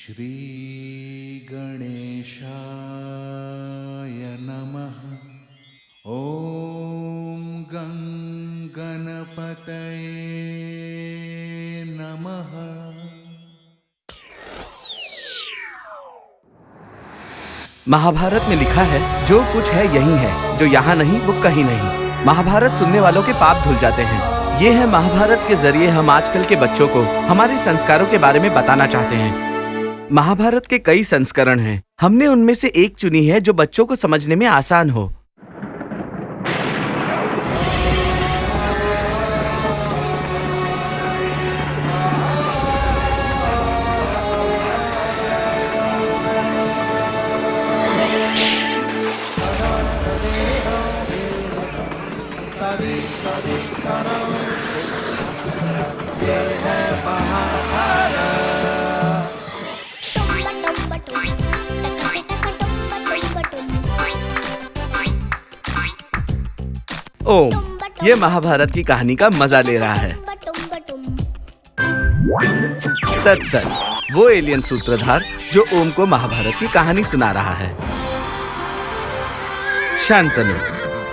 श्री गणेशाय नमः। ओम गणपतये नमः। महाभारत में लिखा है, जो कुछ है यही है, जो यहाँ नहीं वो कहीं नहीं। महाभारत सुनने वालों के पाप धुल जाते हैं। ये है महाभारत के जरिए हम आजकल के बच्चों को हमारे संस्कारों के बारे में बताना चाहते हैं। महाभारत के कई संस्करण हैं। हमने उनमें से एक चुनी है जो बच्चों को समझने में आसान हो। ओम ये महाभारत की कहानी का मजा ले रहा है। तत्सत वो एलियन सूत्रधार जो ओम को महाभारत की कहानी सुना रहा है। शांतनु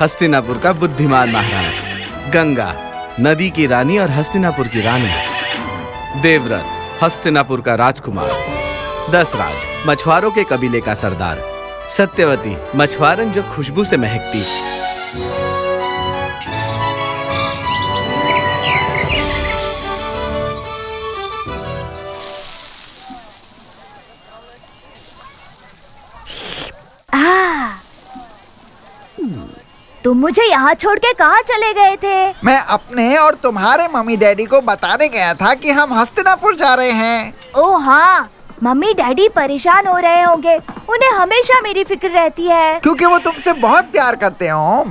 हस्तिनापुर का बुद्धिमान महाराज। गंगा नदी की रानी और हस्तिनापुर की रानी। देवव्रत हस्तिनापुर का राजकुमार। दशराज मछुआरों के कबीले का सरदार। सत्यवती मछुआरन जो खुशबू से महकती। तुम मुझे यहाँ छोड़ के कहाँ चले गए थे? मैं अपने और तुम्हारे मम्मी डैडी को बताने गया था कि हम हस्तिनापुर जा रहे हैं। ओह हाँ, मम्मी डैडी परेशान हो रहे होंगे। उन्हें हमेशा मेरी फिक्र रहती है। क्योंकि वो तुमसे बहुत प्यार करते हो।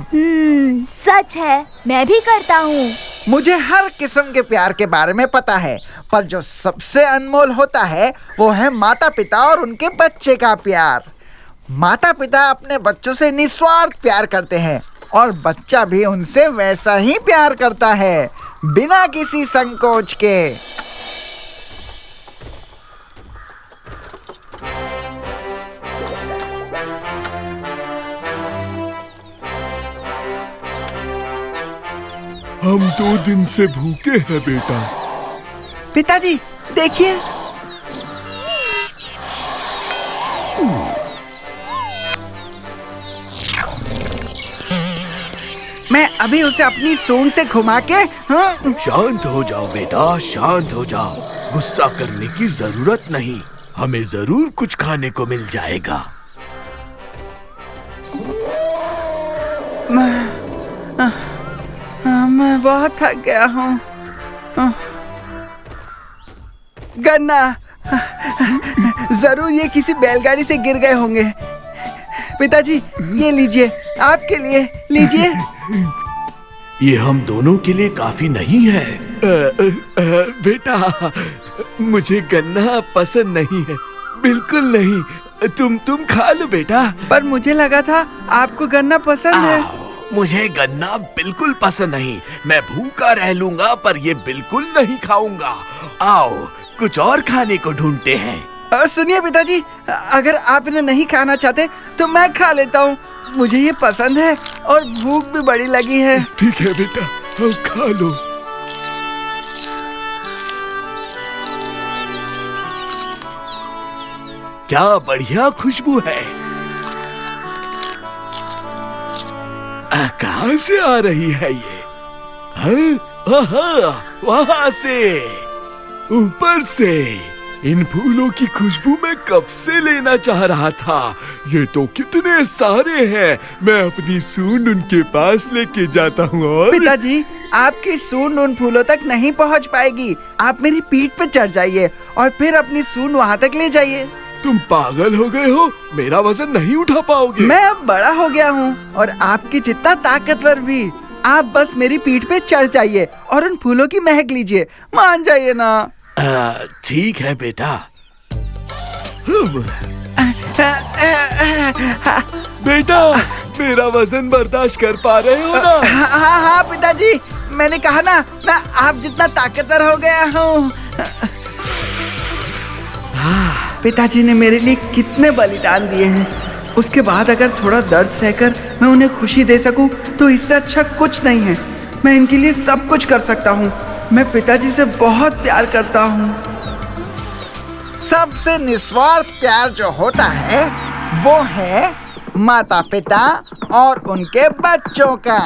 सच है, मैं भी करता हूँ। मुझे हर किस्म के प्यार के बारे में पता है, पर जो सबसे अनमोल होता है वो है माता पिता और उनके बच्चे का प्यार। माता पिता अपने बच्चों से निस्वार्थ प्यार करते हैं और बच्चा भी उनसे वैसा ही प्यार करता है, बिना किसी संकोच के। हम 2 दिन से भूखे हैं बेटा। पिताजी देखिए, मैं अभी उसे अपनी सूंड से घुमा के शांत हो जाओ बेटा, शांत हो जाओ। गुस्सा करने की जरूरत नहीं, हमें जरूर कुछ खाने को मिल जाएगा। मैं बहुत थक गया हूँ। गन्ना, जरूर ये किसी बैलगाड़ी से गिर गए होंगे। पिताजी ये लीजिए, आपके लिए लीजिए। ये हम दोनों के लिए काफी नहीं है। बेटा मुझे गन्ना पसंद नहीं है, बिल्कुल नहीं। तुम खा लो बेटा। पर मुझे लगा था आपको गन्ना पसंद है। मुझे गन्ना बिल्कुल पसंद नहीं। मैं भूखा रह लूंगा पर ये बिल्कुल नहीं खाऊंगा। आओ कुछ और खाने को ढूंढते हैं। सुनिए पिताजी, अगर आप इन्हें नहीं खाना चाहते तो मैं खा लेता हूँ। मुझे ये पसंद है और भूख भी बड़ी लगी है। ठीक है बेटा, अब खा लो। क्या बढ़िया खुशबू है। कहाँ से आ रही है ये? वहां से, ऊपर से। इन फूलों की खुशबू मैं कब से लेना चाह रहा था। ये तो कितने सारे हैं। मैं अपनी सूंड उनके पास लेके जाता हूँ। और पिताजी, आपकी सूंड उन फूलों तक नहीं पहुँच पाएगी। आप मेरी पीठ पे चढ़ जाइए और फिर अपनी सूंड वहाँ तक ले जाइए। तुम पागल हो गए हो? मेरा वजन नहीं उठा पाओगे। मैं अब बड़ा हो गया हूँ और आपकी जितना ताकतवर भी। आप बस मेरी पीठ पे चढ़ जाइए और उन फूलों की महक लीजिए। मान जाइए ना। ठीक है बेटा। बेटा मेरा वजन बर्दाश्त कर पा रहे हो ना? हाँ पिताजी, मैंने कहा ना, मैं आप जितना ताकतवर हो गया हूँ। पिताजी ने मेरे लिए कितने बलिदान दिए हैं। उसके बाद अगर थोड़ा दर्द सहकर मैं उन्हें खुशी दे सकूं तो इससे अच्छा कुछ नहीं है। मैं इनके लिए सब कुछ कर सकता हूं। मैं पिताजी से बहुत प्यार करता हूं। सबसे निस्वार्थ प्यार जो होता है वो है माता पिता और उनके बच्चों का।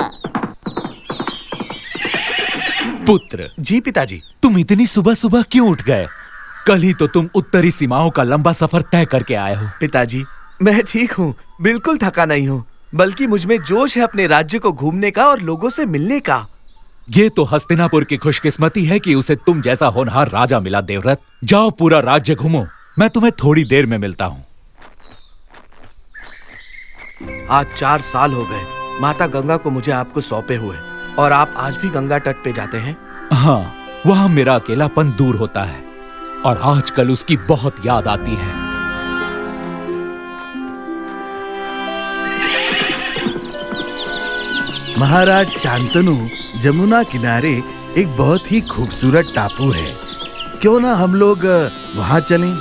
पुत्र, जी पिताजी। तुम इतनी सुबह सुबह क्यों उठ गए? कल ही तो तुम उत्तरी सीमाओं का लंबा सफर तय करके आए हो। पिताजी, मैं ठीक हूँ, बिल्कुल थका नहीं हूँ, बल्कि मुझमें जोश है अपने राज्य को घूमने का और लोगों से मिलने का। ये तो हस्तिनापुर की खुशकिस्मती है कि उसे तुम जैसा होनहार राजा मिला। देवव्रत, जाओ पूरा राज्य घूमो, मैं तुम्हें थोड़ी देर में मिलता हूँ। आज 4 साल हो गए माता गंगा को मुझे आपको सौंपे हुए, और आप आज भी गंगा तट पे जाते हैं? हाँ, वहाँ मेरा अकेलापन दूर होता है और आजकल उसकी बहुत याद आती है। महाराज शांतनु जमुना किनारे एक बहुत ही खूबसूरत टापू है। क्यों ना हम लोग वहां चलें?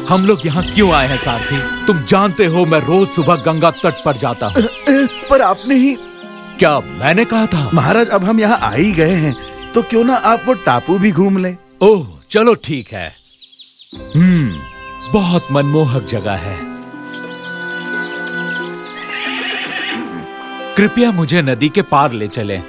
हम लोग यहाँ क्यों आए हैं सारथी? तुम जानते हो मैं रोज सुबह गंगा तट पर जाता हूँ। पर आपने ही। क्या मैंने कहा था? महाराज, अब हम यहाँ आ ही गए हैं तो क्यों ना आप वो टापू भी घूम लें? ओह, चलो ठीक है। बहुत मनमोहक जगह है। कृपया मुझे नदी के पार ले चलें।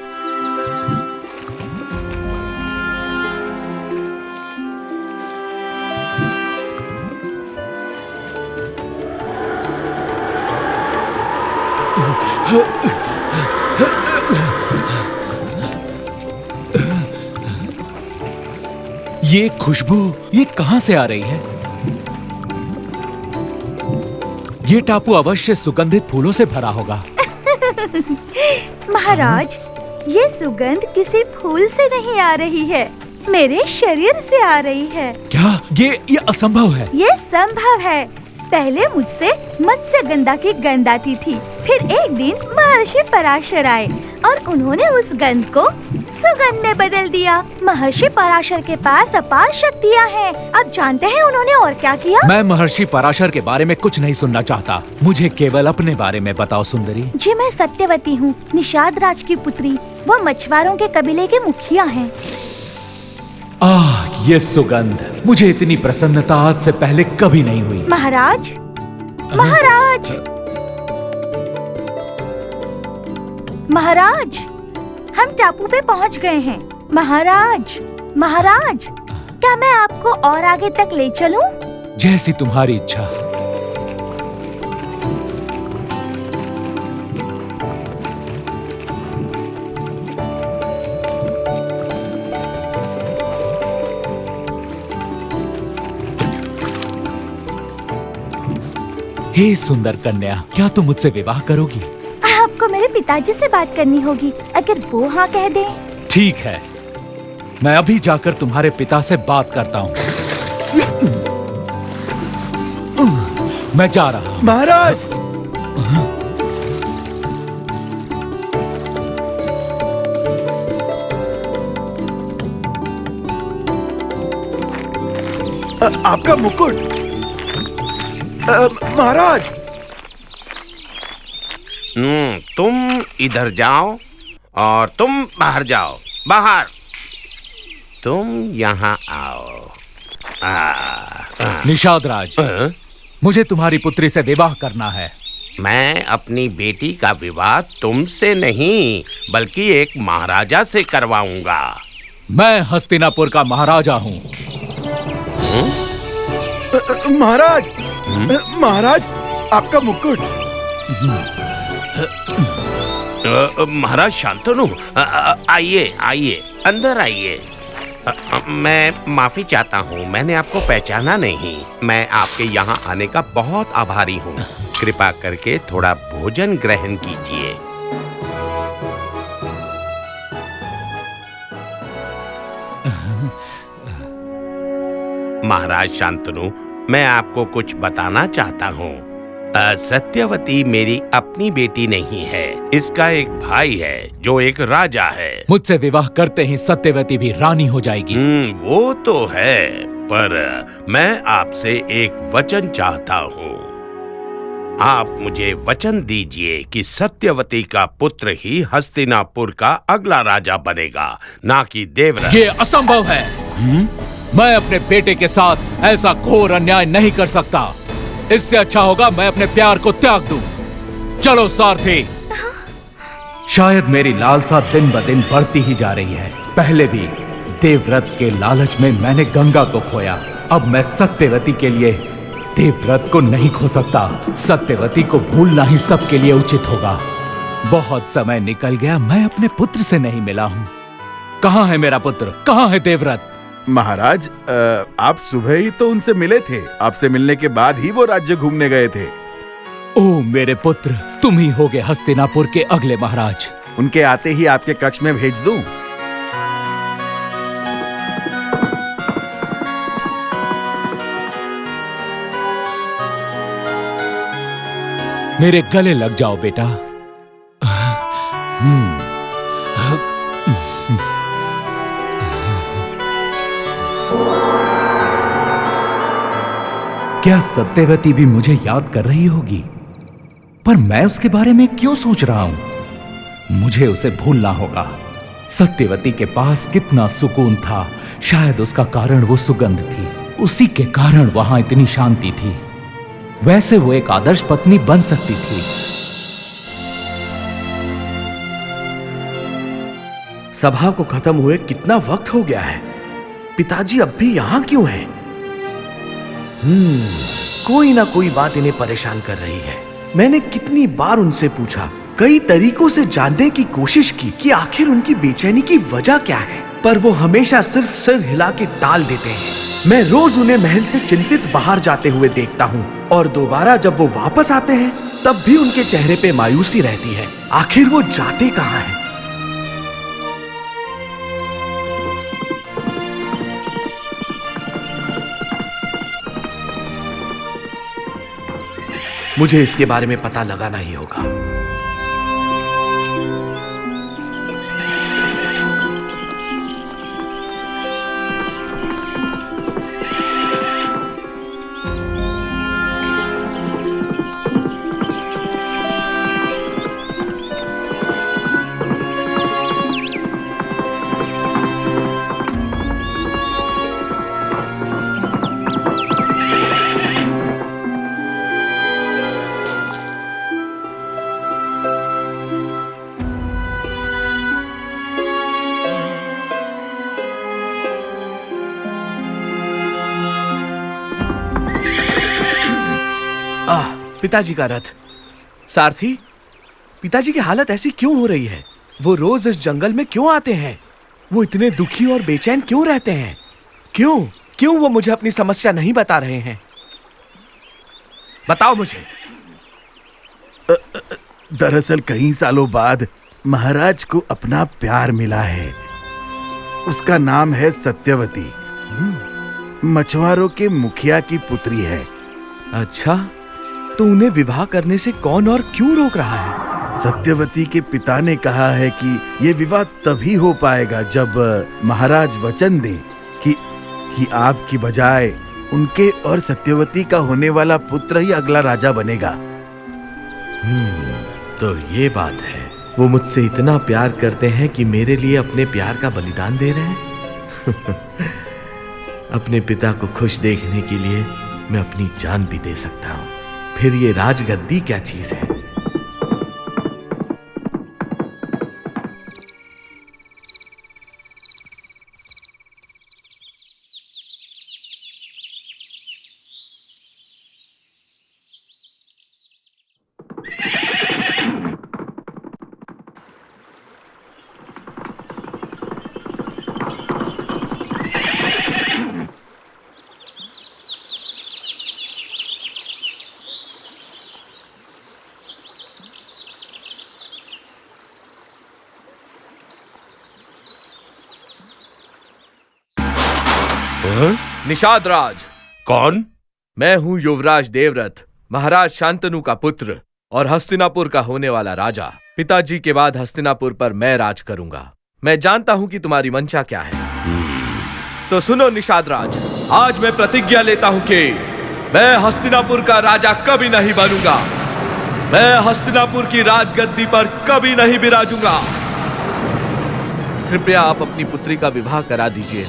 ये खुशबू, ये कहां से आ रही है? ये टापू अवश्य सुगंधित फूलों से भरा होगा। महाराज, ये सुगंध किसी फूल से नहीं आ रही है, मेरे शरीर से आ रही है। क्या? ये असंभव है। ये संभव है। पहले मुझसे मत्स्य गंधा की गंध आती थी, फिर एक दिन महर्षि पराशर आए और उन्होंने उस गंध को सुगंध में बदल दिया। महर्षि पराशर के पास अपार शक्तियाँ हैं। अब जानते हैं उन्होंने और क्या किया? मैं महर्षि पराशर के बारे में कुछ नहीं सुनना चाहता, मुझे केवल अपने बारे में बताओ सुंदरी। जी, मैं सत्यवती हूँ, निषाद राज की पुत्री। वो मछुआरों के कबीले के मुखिया हैं। ये सुगंध, मुझे इतनी प्रसन्नता आज से पहले कभी नहीं हुई। महाराज, महाराज, महाराज, हम टापू पे पहुंच गए हैं। महाराज, महाराज, क्या मैं आपको और आगे तक ले चलूं? जैसी तुम्हारी इच्छा। हे सुंदर कन्या, क्या तुम मुझसे विवाह करोगी? आपको मेरे पिताजी से बात करनी होगी। अगर वो हाँ कह दें। ठीक है, मैं अभी जाकर तुम्हारे पिता से बात करता हूँ। मैं जा रहा हूँ। महाराज, आपका मुकुट। महाराज, तुम इधर जाओ और तुम बाहर जाओ। बाहर। तुम यहाँ आओ। निषाद राज, मुझे तुम्हारी पुत्री से विवाह करना है। मैं अपनी बेटी का विवाह तुमसे नहीं बल्कि एक महाराजा से करवाऊंगा। मैं हस्तिनापुर का महाराजा हूँ। महाराज, महाराज, आपका मुकुट। महाराज शांतनु, आइए आइए, अंदर आइए। मैं माफी चाहता हूँ, मैंने आपको पहचाना नहीं। मैं आपके यहाँ आने का बहुत आभारी हूँ। कृपा करके थोड़ा भोजन ग्रहण कीजिए। महाराज शांतनु, मैं आपको कुछ बताना चाहता हूँ। सत्यवती मेरी अपनी बेटी नहीं है, इसका एक भाई है जो एक राजा है। मुझसे विवाह करते ही सत्यवती भी रानी हो जाएगी। वो तो है, पर मैं आपसे एक वचन चाहता हूँ। आप मुझे वचन दीजिए कि सत्यवती का पुत्र ही हस्तिनापुर का अगला राजा बनेगा, ना कि देवव्रत। ये असंभव है। मैं अपने बेटे के साथ ऐसा घोर अन्याय नहीं कर सकता। इससे अच्छा होगा मैं अपने प्यार को त्याग दूं। चलो सारथी। शायद मेरी लालसा दिन ब दिन बढ़ती ही जा रही है। पहले भी देवव्रत के लालच में मैंने गंगा को खोया, अब मैं सत्यवती के लिए देवव्रत को नहीं खो सकता। सत्यवती को भूलना ही सबके लिए उचित होगा। बहुत समय निकल गया, मैं अपने पुत्र से नहीं मिला हूं। कहां है मेरा पुत्र? कहां है देवव्रत? महाराज, आप सुबह ही तो उनसे मिले थे। आपसे मिलने के बाद ही वो राज्य घूमने गए थे। ओ मेरे पुत्र, तुम ही होगे हस्तिनापुर के अगले महाराज। उनके आते ही आपके कक्ष में भेज दूं? मेरे गले लग जाओ बेटा। क्या सत्यवती भी मुझे याद कर रही होगी? पर मैं उसके बारे में क्यों सोच रहा हूं? मुझे उसे भूलना होगा। सत्यवती के पास कितना सुकून था, शायद उसका कारण वो सुगंध थी। उसी के कारण वहां इतनी शांति थी। वैसे वो एक आदर्श पत्नी बन सकती थी। सभा को खत्म हुए कितना वक्त हो गया है? पिताजी अब भी यहाँ क्यों हैं? कोई ना कोई बात इन्हें परेशान कर रही है। मैंने कितनी बार उनसे पूछा, कई तरीकों से जानने की कोशिश की कि आखिर उनकी बेचैनी की वजह क्या है, पर वो हमेशा सिर्फ सिर हिला के टाल देते हैं। मैं रोज उन्हें महल से चिंतित बाहर जाते हुए देखता हूँ, और दोबारा जब वो वापस आते हैं तब भी उनके चेहरे पे मायूसी रहती है। आखिर वो जाते कहाँ हैं? मुझे इसके बारे में पता लगाना ही होगा। पिताजी का रथ। सारथी, पिताजी की हालत ऐसी क्यों हो रही है? वो रोज इस जंगल में क्यों आते हैं? वो इतने दुखी और बेचैन क्यों रहते हैं? क्यों वो मुझे अपनी समस्या नहीं बता रहे हैं? बताओ मुझे। दरअसल कई सालों बाद महाराज को अपना प्यार मिला है। उसका नाम है सत्यवती। मछुआरों के मुखिया की पुत्री है। अच्छा, तो उन्हें विवाह करने से कौन और क्यों रोक रहा है? सत्यवती के पिता ने कहा है कि ये विवाह तभी हो पाएगा जब महाराज वचन दें कि आपकी बजाय उनके और सत्यवती का होने वाला पुत्र ही अगला राजा बनेगा। तो ये बात है। वो मुझसे इतना प्यार करते हैं कि मेरे लिए अपने प्यार का बलिदान दे रहे हैं। अपने पिता को खुश देखने के लिए मैं अपनी जान भी दे सकता हूँ। फिर ये राजगद्दी क्या चीज है? निषाद राज। कौन? मैं हूँ युवराज देवव्रत। महाराज शांतनु का पुत्र और हस्तिनापुर का होने वाला राजा। पिताजी के बाद हस्तिनापुर पर मैं राज करूंगा। मैं जानता हूं कि तुम्हारी मंशा क्या है। तो सुनो निषाद राज, आज मैं प्रतिज्ञा लेता हूं कि मैं हस्तिनापुर का राजा कभी नहीं बनूंगा। मैं हस्तिनापुर की राजगद्दी पर कभी नहीं विराजूंगा। कृपया आप अपनी पुत्री का विवाह करा दीजिए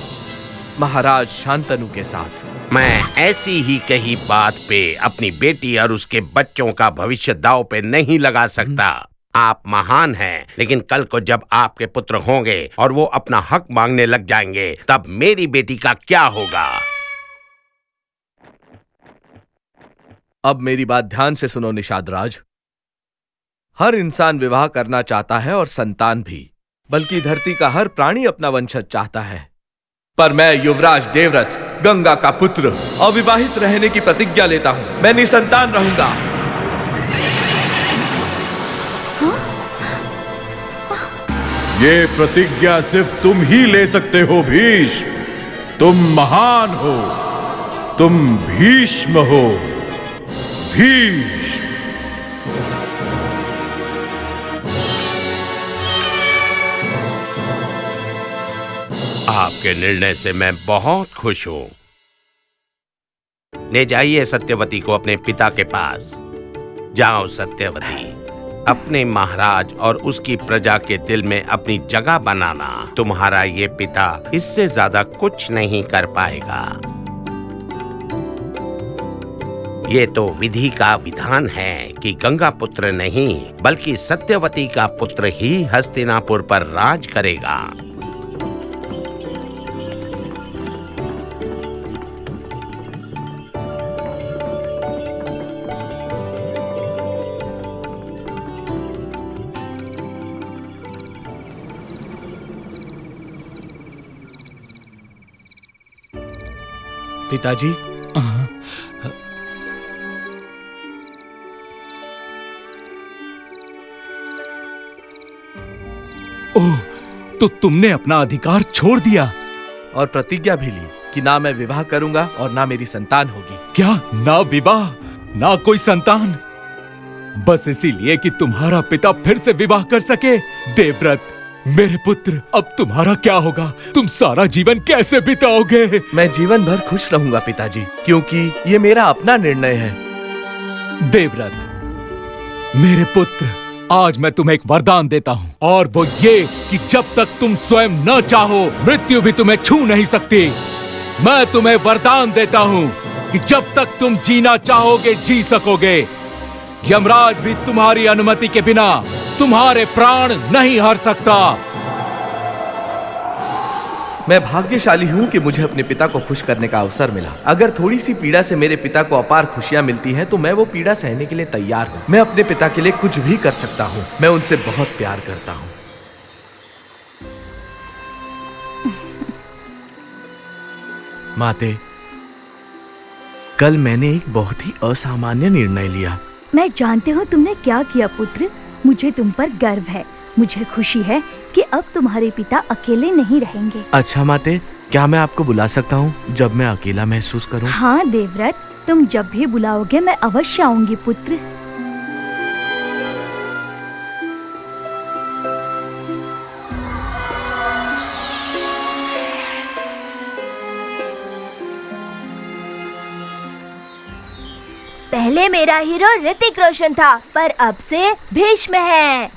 महाराज शांतनु के साथ। मैं ऐसी ही कही बात पे अपनी बेटी और उसके बच्चों का भविष्य दांव पे नहीं लगा सकता। आप महान हैं, लेकिन कल को जब आपके पुत्र होंगे और वो अपना हक मांगने लग जाएंगे, तब मेरी बेटी का क्या होगा? अब मेरी बात ध्यान से सुनो निषाद राज। हर इंसान विवाह करना चाहता है और संतान भी, बल्कि धरती का हर प्राणी अपना वंशज चाहता है। पर मैं युवराज देवव्रत, गंगा का पुत्र, अविवाहित रहने की प्रतिज्ञा लेता हूं। मैं निसंतान रहूंगा। ये प्रतिज्ञा सिर्फ तुम ही ले सकते हो भीष्म। तुम महान हो, तुम भीष्म हो, भीष्म। आपके निर्णय से मैं बहुत खुश हूं। ले जाइए सत्यवती को अपने पिता के पास। जाओ सत्यवती, अपने महाराज और उसकी प्रजा के दिल में अपनी जगह बनाना। तुम्हारा ये पिता इससे ज्यादा कुछ नहीं कर पाएगा। ये तो विधि का विधान है कि गंगा पुत्र नहीं, बल्कि सत्यवती का पुत्र ही हस्तिनापुर पर राज करेगा। पिताजी, ओह, तो तुमने अपना अधिकार छोड़ दिया और प्रतिज्ञा भी ली कि ना मैं विवाह करूंगा और ना मेरी संतान होगी। क्या? ना विवाह, ना कोई संतान, बस इसीलिए कि तुम्हारा पिता फिर से विवाह कर सके? देवव्रत, मेरे पुत्र, अब तुम्हारा क्या होगा? तुम सारा जीवन कैसे बिताओगे? मैं जीवन भर खुश रहूंगा पिताजी, क्योंकि ये मेरा अपना निर्णय है। देवव्रत, मेरे पुत्र, आज मैं तुम्हें एक वरदान देता हूँ, और वो ये कि जब तक तुम स्वयं न चाहो, मृत्यु भी तुम्हें छू नहीं सकती। मैं तुम्हें वरदान देता हूँ कि जब तक तुम जीना चाहोगे, जी सकोगे। यमराज भी तुम्हारी अनुमति के बिना तुम्हारे प्राण नहीं हर सकता। मैं भाग्यशाली हूँ कि मुझे अपने पिता को खुश करने का अवसर मिला। अगर थोड़ी सी पीड़ा से मेरे पिता को अपार खुशियाँ मिलती हैं, तो मैं वो पीड़ा सहने के लिए तैयार हूँ। मैं अपने पिता के लिए कुछ भी कर सकता हूँ। मैं उनसे बहुत प्यार करता हूँ। माते, कल मैंने एक बहुत ही असामान्य निर्णय लिया। मैं जानती हूँ तुमने क्या किया पुत्र। मुझे तुम पर गर्व है। मुझे खुशी है कि अब तुम्हारे पिता अकेले नहीं रहेंगे। अच्छा माते, क्या मैं आपको बुला सकता हूँ जब मैं अकेला महसूस करूँ? हाँ देवव्रत, तुम जब भी बुलाओगे मैं अवश्य आऊंगी पुत्र। पहले मेरा हीरो ऋतिक रोशन था, पर अब से भीष्म है।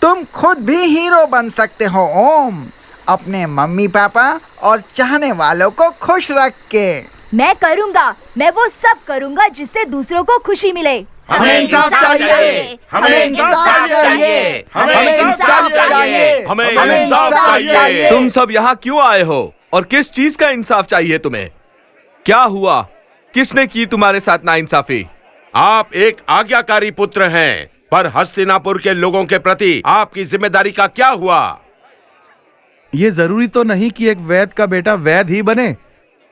तुम खुद भी हीरो बन सकते हो ओम, अपने मम्मी पापा और चाहने वालों को खुश रख के। मैं करूँगा, मैं वो सब करूँगा जिससे दूसरों को खुशी मिले। हमें इंसाफ चाहिए, हमें इंसाफ चाहिए, हमें इंसाफ चाहिए, हमें इंसाफ चाहिए। तुम सब यहाँ क्यों आए हो और किस चीज का इंसाफ चाहिए तुम्हें? क्या हुआ? किसने की तुम्हारे साथ नाइंसाफी? आप एक आज्ञाकारी पुत्र हैं, पर हस्तिनापुर के लोगों के प्रति आपकी जिम्मेदारी का क्या हुआ? ये जरूरी तो नहीं कि एक वैद्य का बेटा वैद्य ही बने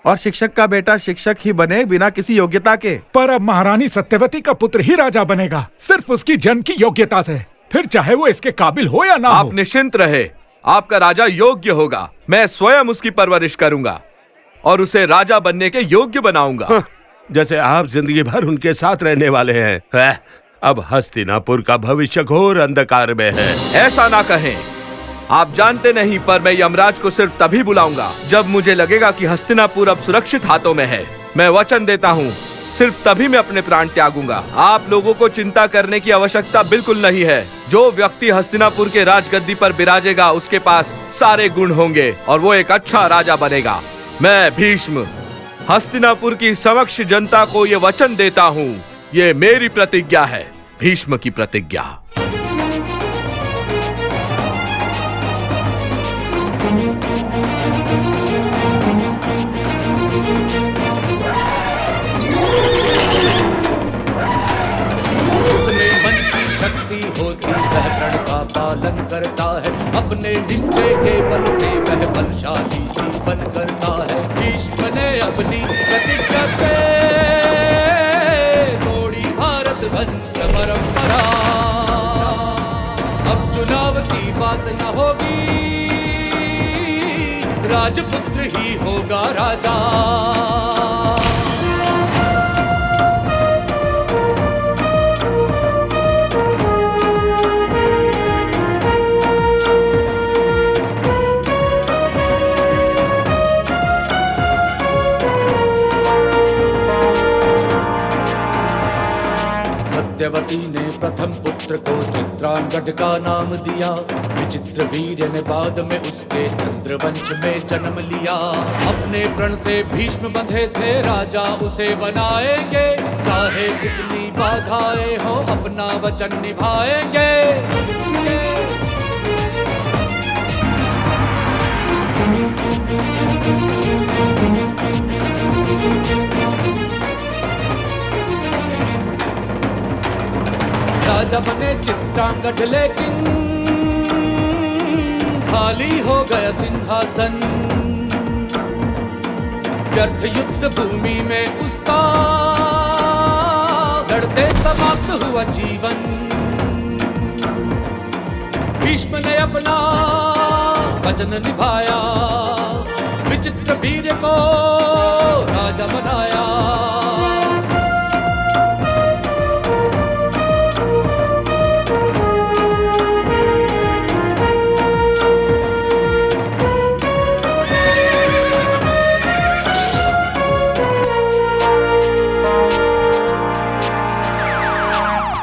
और शिक्षक का बेटा शिक्षक ही बने बिना किसी योग्यता के। पर अब महारानी सत्यवती का पुत्र ही राजा बनेगा, सिर्फ उसकी जन्म की योग्यता से, फिर चाहे वो इसके काबिल हो या ना हो। आप निश्चिंत रहे, आपका राजा योग्य होगा। मैं स्वयं उसकी परवरिश करूंगा और उसे राजा बनने के योग्य बनाऊंगा। जैसे आप जिंदगी भर उनके साथ रहने वाले हैं। अब हस्तिनापुर का भविष्य घोर अंधकार में है। ऐसा ना कहें। आप जानते नहीं, पर मैं यमराज को सिर्फ तभी बुलाऊंगा जब मुझे लगेगा कि हस्तिनापुर अब सुरक्षित हाथों में है। मैं वचन देता हूँ, सिर्फ तभी मैं अपने प्राण त्यागूंगा। आप लोगों को चिंता करने की आवश्यकता बिल्कुल नहीं है। जो व्यक्ति हस्तिनापुर के राजगद्दी पर बिराजेगा उसके पास सारे गुण होंगे और वो एक अच्छा राजा बनेगा। मैं भीष्म हस्तिनापुर की समक्ष जनता को ये वचन देता हूँ। ये मेरी प्रतिज्ञा है, भीष्म की प्रतिज्ञा। जिसमें मन की शक्ति होती वह प्रण का पालन करता है। अपने निश्चय के बल से वह बलशाली जीवन करता है। भीष्म ने अपनी प्रतिज्ञा से तोड़ी भारत वंश परंपरा। अब चुनाव की बात न होगी, राजपुत्र ही होगा राजा। सत्यवती ने प्रथम पुत्र को चित्रांगद का नाम दिया। विचित्र वीर्य ने बाद में उसके चंद्रवंश में जन्म लिया। अपने प्रण से भीष्म बंधे थे, राजा उसे बनाएंगे। चाहे कितनी बाधाएं हो अपना वचन निभाएंगे। राजा बने चित्रांगद, लेकिन खाली हो गया सिंहासन। व्यर्थ युद्ध भूमि में उसका लड़ते समाप्त हुआ जीवन। भीष्म ने अपना वचन निभाया, विचित्र वीर्य को राजा बनाया।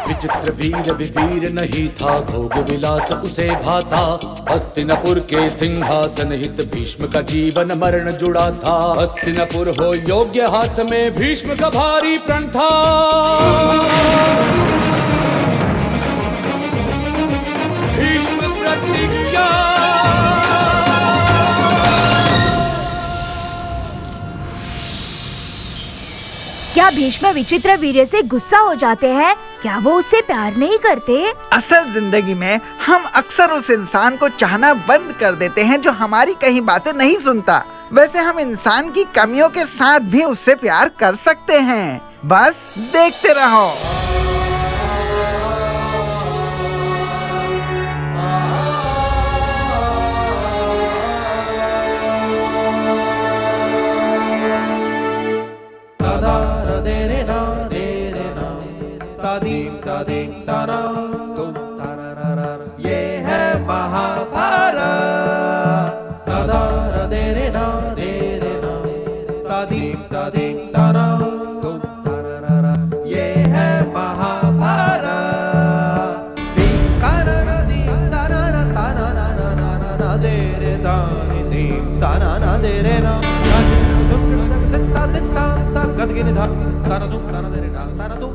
विचित्र वीर विवीर नहीं था, भोग विलास उसे भाता। हस्तिनापुर के सिंहासन हित भीष्म का जीवन मरण जुड़ा था। हस्तिनापुर हो योग्य हाथ में भीष्म का भारी प्रण था। भीष्म प्रतिज्ञा। क्या भीष्म विचित्र वीर्य से गुस्सा हो जाते हैं? क्या वो उससे प्यार नहीं करते? असल जिंदगी में हम अक्सर उस इंसान को चाहना बंद कर देते हैं जो हमारी कहीं बातें नहीं सुनता। वैसे हम इंसान की कमियों के साथ भी उससे प्यार कर सकते हैं। बस देखते रहो। ये है महाभारत। ये है महाभारत।